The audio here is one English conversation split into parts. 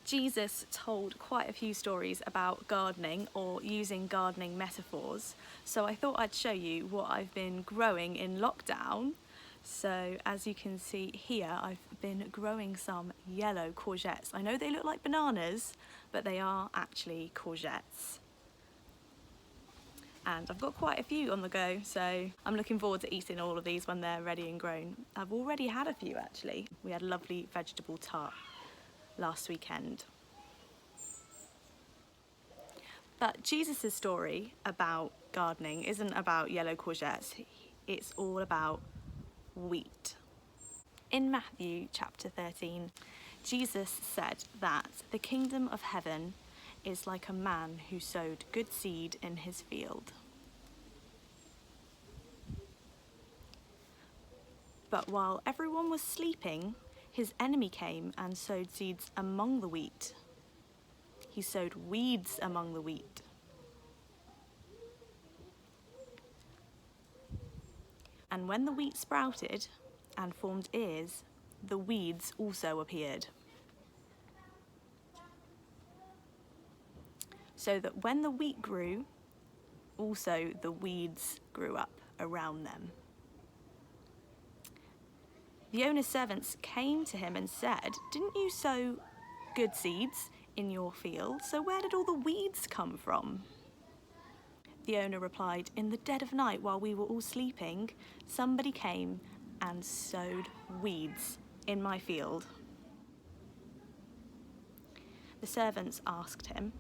Jesus told quite a few stories about gardening or using gardening metaphors, so I thought I'd show you what I've been growing in lockdown. So as you can see here, I've been growing some yellow courgettes. I know they look like bananas, but they are actually courgettes. And I've got quite a few on the go, so I'm looking forward to eating all of these when they're ready and grown. I've already had a few actually. We had a lovely vegetable tart last weekend. But Jesus' story about gardening isn't about yellow courgettes, it's all about wheat. In Matthew chapter 13, Jesus said that the kingdom of heaven is like a man who sowed good seed in his field. But while everyone was sleeping, his enemy came and sowed seeds among the wheat. He sowed weeds among the wheat. And when the wheat sprouted and formed ears, the weeds also appeared. So that when the wheat grew, also the weeds grew up around them. The owner's servants came to him and said, "Didn't you sow good seeds in your field? So where did all the weeds come from?" The owner replied, "In the dead of night, while we were all sleeping, somebody came and sowed weeds in my field." The servants asked him,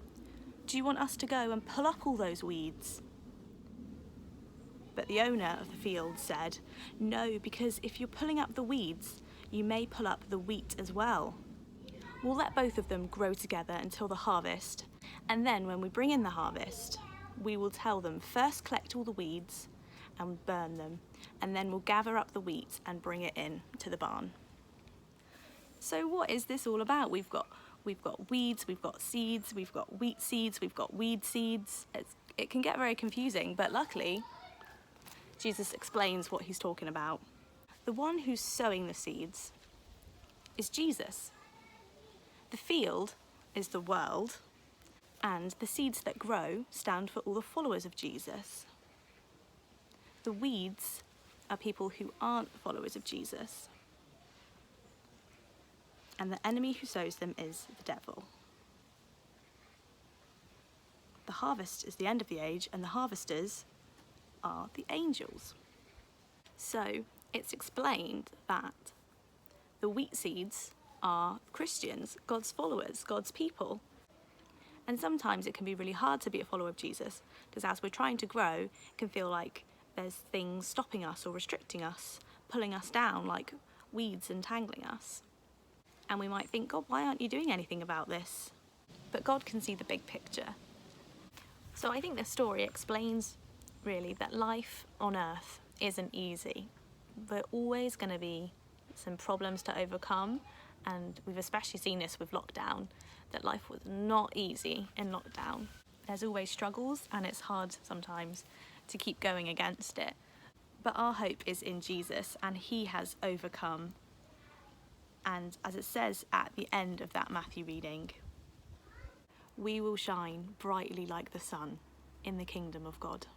"Do you want us to go and pull up all those weeds?" But the owner of the field said, "No, because if you're pulling up the weeds, you may pull up the wheat as well. We'll let both of them grow together until the harvest, and then when we bring in the harvest, we will tell them, first collect all the weeds and burn them, and then we'll gather up the wheat and bring it in to the barn." So what is this all about? We've got weeds, we've got seeds, we've got wheat seeds, we've got weed seeds. It can get very confusing, but luckily, Jesus explains what he's talking about. The one who's sowing the seeds is Jesus. The field is the world, and the seeds that grow stand for all the followers of Jesus. The weeds are people who aren't followers of Jesus. And the enemy who sows them is the devil. The harvest is the end of the age, and the harvesters are the angels. So it's explained that the wheat seeds are Christians, God's followers, God's people. And sometimes it can be really hard to be a follower of Jesus, because as we're trying to grow, it can feel like there's things stopping us or restricting us, pulling us down like weeds entangling us. And we might think, "God, why aren't you doing anything about this?" But God can see the big picture. So I think this story explains really that life on earth isn't easy. There are always going to be some problems to overcome, and we've especially seen this with lockdown, that life was not easy in lockdown. There's always struggles, and it's hard sometimes to keep going against it. But our hope is in Jesus, and he has overcome. And as it says at the end of that Matthew reading, we will shine brightly like the sun in the kingdom of God.